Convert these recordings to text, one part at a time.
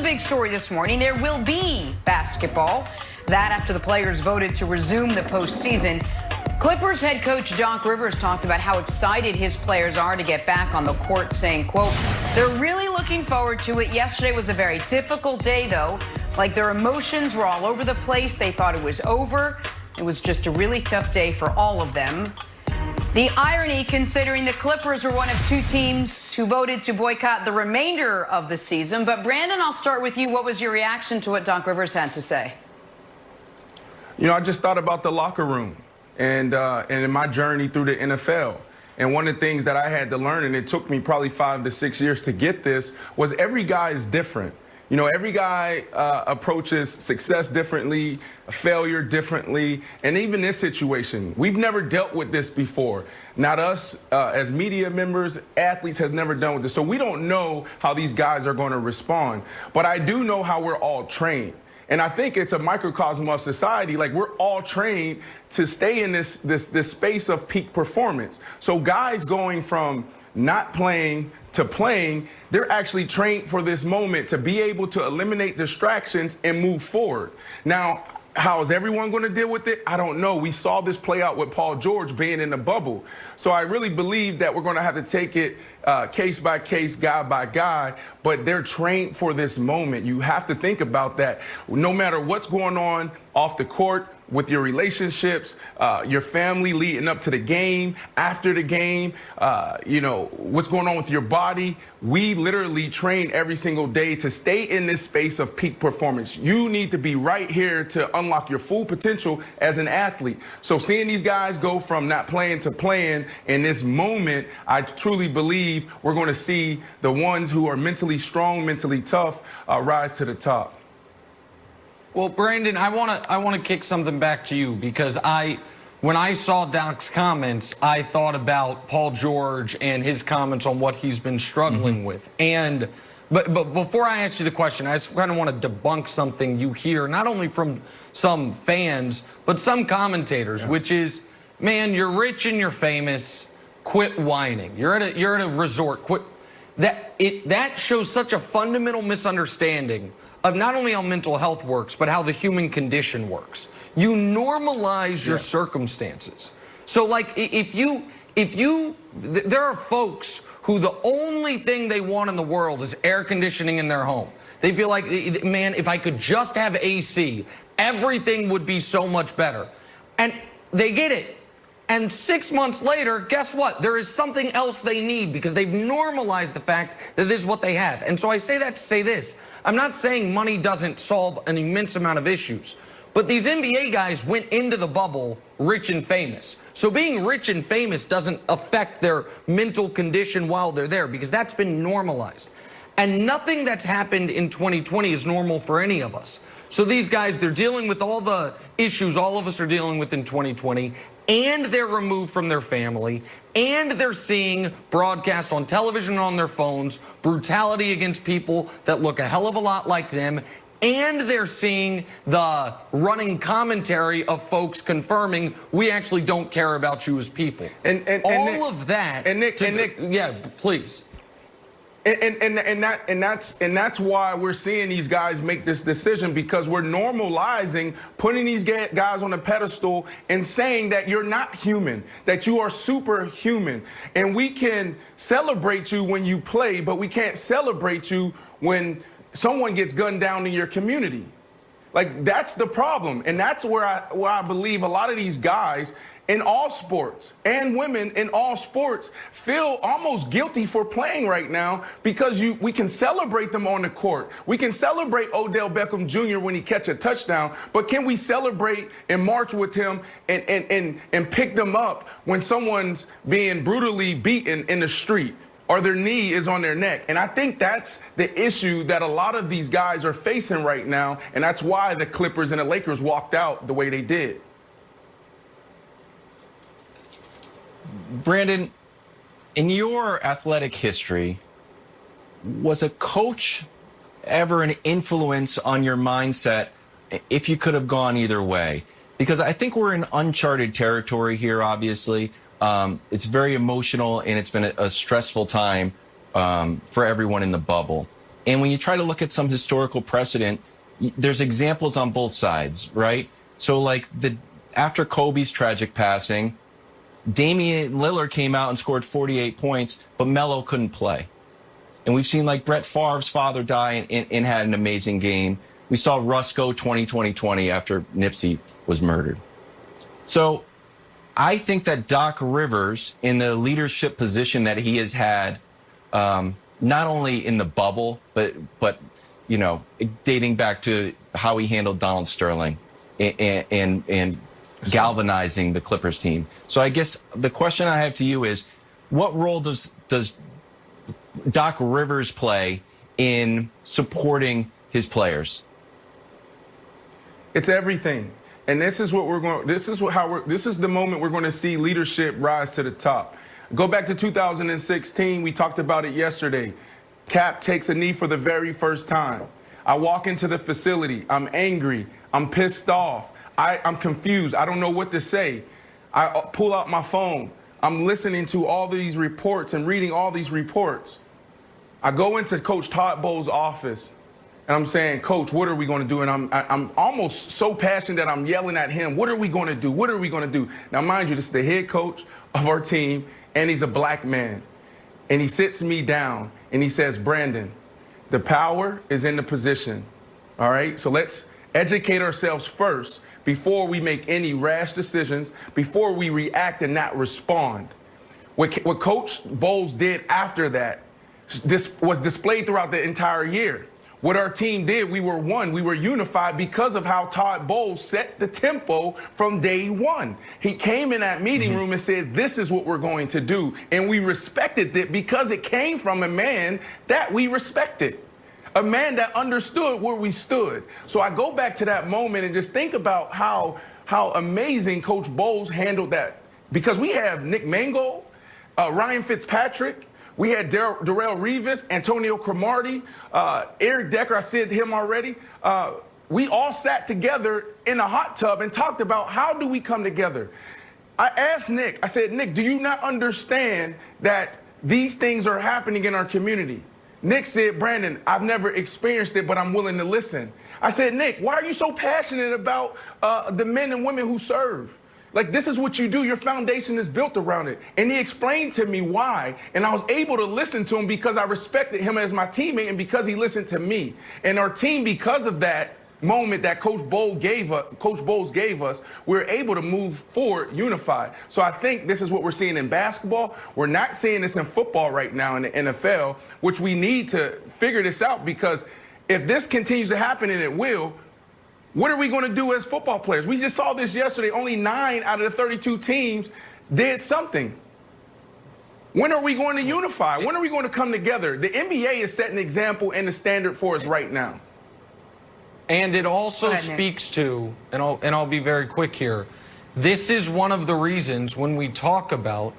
big story this morning. There will be basketball. That after the players voted to resume the postseason. Clippers head coach Doc Rivers talked about how excited his players are to get back on the court, saying, quote, they're really looking forward to it. Yesterday was a very difficult day, though. Like, their emotions were all over the place. They thought it was over. It was just a really tough day for all of them. The irony, considering the Clippers were one of two teams who voted to boycott the remainder of the season. But Brandon, I'll start with you. What was your reaction to what Doc Rivers had to say? You know, I just thought about the locker room and in my journey through the NFL. And one of the things that I had to learn, and it took me probably 5 to 6 years to get this, was every guy is different. You know, every guy approaches success differently, failure differently, and even this situation, we've never dealt with this before. Not us as media members, athletes have never done with this. So we don't know how these guys are going to respond. But I do know how we're all trained. And I think it's a microcosm of society. Like, we're all trained to stay in this space of peak performance. So guys going from not playing to playing, they're actually trained for this moment to be able to eliminate distractions and move forward. Now, how is everyone going to deal with it? I don't know. We saw this play out with Paul George being in the bubble. So I really believe that we're going to have to take it case by case, guy by guy, but they're trained for this moment. You have to think about that. No matter what's going on off the court, with your relationships, your family leading up to the game, after the game, you know, what's going on with your body. We literally train every single day to stay in this space of peak performance. You need to be right here to unlock your full potential as an athlete. So seeing these guys go from not playing to playing in this moment, I truly believe we're going to see the ones who are mentally strong, mentally tough, rise to the top. Well, Brandon, I want to kick something back to you, because when I saw Doc's comments, I thought about Paul George and his comments on what he's been struggling with. And but before I ask you the question, I just kind of want to debunk something you hear, not only from some fans, but some commentators, which is, man, you're rich and you're famous, quit whining. You're at a resort, quit. That shows such a fundamental misunderstanding of not only how mental health works, but how the human condition works. You normalize your circumstances. So, like, there are folks who the only thing they want in the world is air conditioning in their home. They feel like, man, if I could just have AC, everything would be so much better. And they get it. And 6 months later, guess what? There is something else they need, because they've normalized the fact that this is what they have. And so I say that to say this. I'm not saying money doesn't solve an immense amount of issues, but these NBA guys went into the bubble rich and famous. So being rich and famous doesn't affect their mental condition while they're there, because that's been normalized. And nothing that's happened in 2020 is normal for any of us. So these guys, they're dealing with all the issues all of us are dealing with in 2020, and they're removed from their family, and they're seeing broadcast on television and on their phones, brutality against people that look a hell of a lot like them, and they're seeing the running commentary of folks confirming, we actually don't care about you as people. And all Nick, of that. And Nick, yeah, please. And that's why we're seeing these guys make this decision, because we're normalizing putting these guys on a pedestal and saying that you're not human, that you are superhuman. And we can celebrate you when you play, but we can't celebrate you when someone gets gunned down in your community. Like, that's the problem. And that's where I believe a lot of these guys in all sports, and women in all sports, feel almost guilty for playing right now, because we can celebrate them on the court. We can celebrate Odell Beckham Jr. when he catch a touchdown, but can we celebrate and march with him and pick them up when someone's being brutally beaten in the street, or their knee is on their neck? And I think that's the issue that a lot of these guys are facing right now, and that's why the Clippers and the Lakers walked out the way they did. Brandon, in your athletic history, was a coach ever an influence on your mindset if you could have gone either way? Because I think we're in uncharted territory here, obviously. It's very emotional, and it's been a stressful time for everyone in the bubble. And when you try to look at some historical precedent, there's examples on both sides, right? So like after Kobe's tragic passing, Damian Lillard came out and scored 48 points, but Melo couldn't play. And we've seen like Brett Favre's father die and had an amazing game. We saw Russ go 20-20-20 after Nipsey was murdered. So I think that Doc Rivers, in the leadership position that he has had, not only in the bubble, but you know, dating back to how he handled Donald Sterling and galvanizing the Clippers team. So I guess the question I have to you is, what role does Doc Rivers play in supporting his players? It's everything. And this is what we're going, this is the moment we're going to see leadership rise to the top. Go back to 2016, we talked about it yesterday. Cap takes a knee for the very first time. I walk into the facility, I'm angry, I'm pissed off, I'm confused, I don't know what to say. I pull out my phone, I'm listening to all these reports and reading all these reports. I go into Coach Todd Bowles' office and I'm saying, Coach, what are we going to do? And I'm almost so passionate that I'm yelling at him, what are we going to do? What are we going to do? Now, mind you, this is the head coach of our team, and he's a black man. And he sits me down and he says, Brandon, the power is in the position, all right? So let's educate ourselves first before we make any rash decisions, before we react and not respond. What Coach Bowles did after that, this was displayed throughout the entire year. What our team did, we were one, we were unified because of how Todd Bowles set the tempo from day one. He came in that meeting room and said, this is what we're going to do. And we respected it because it came from a man that we respected, a man that understood where we stood. So I go back to that moment and just think about how amazing Coach Bowles handled that. Because we have Nick Mangold, Ryan Fitzpatrick, we had Darrell Revis, Antonio Cromartie, Eric Decker, I said him already. We all sat together in a hot tub and talked about how do we come together. I asked Nick, I said, Nick, do you not understand that these things are happening in our community? Nick said, Brandon, I've never experienced it, but I'm willing to listen. I said, Nick, why are you so passionate about the men and women who serve? Like, this is what you do. Your foundation is built around it. And he explained to me why. And I was able to listen to him because I respected him as my teammate and because he listened to me. And our team, because of that moment that Coach Bowles gave us, we were able to move forward unified. So I think this is what we're seeing in basketball. We're not seeing this in football right now in the NFL, which we need to figure this out, because if this continues to happen, and it will, what are we going to do as football players? We just saw this yesterday. Only 9 out of the 32 teams did something. When are we going to unify? When are we going to come together? The NBA is setting an example and the standard for us right now. And it also speaks to, and I'll be very quick here, this is one of the reasons when we talk about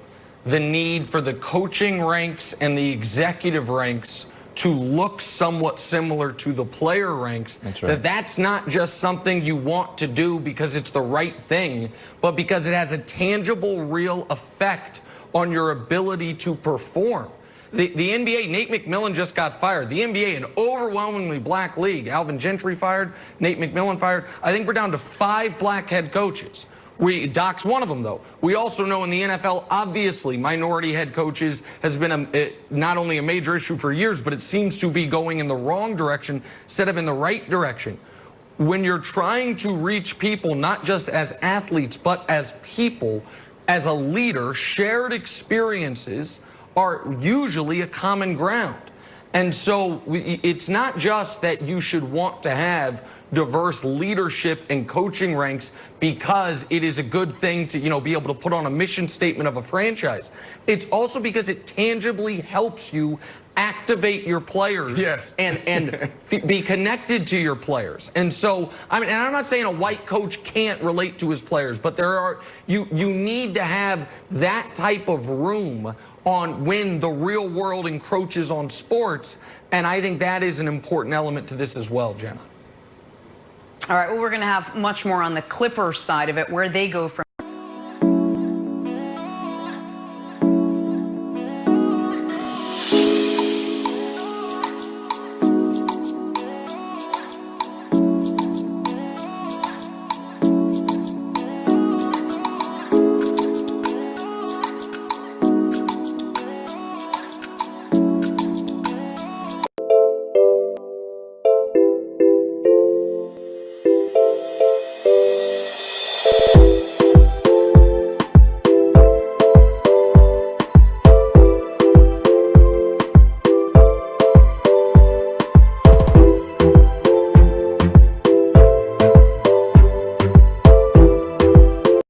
the need for the coaching ranks and the executive ranks to look somewhat similar to the player ranks. That's right. That's not just something you want to do because it's the right thing, but because it has a tangible, real effect on your ability to perform. The NBA, Nate McMillan just got fired. The NBA, an overwhelmingly black league. Alvin Gentry fired, Nate McMillan fired. I think we're down to 5 black head coaches. Doc's one of them, though. We also know in the NFL, obviously, minority head coaches has been not only a major issue for years, but it seems to be going in the wrong direction instead of in the right direction. When you're trying to reach people, not just as athletes, but as people, as a leader, shared experiences are usually a common ground. And so it's not just that you should want to have diverse leadership and coaching ranks because it is a good thing to, be able to put on a mission statement of a franchise. It's also because it tangibly helps you activate your players. Yes. and be connected to your players. And so, and I'm not saying a white coach can't relate to his players, but you need to have that type of room on when the real world encroaches on sports. And I think that is an important element to this as well, Jenna. All right, well, we're going to have much more on the Clippers side of it, where they go from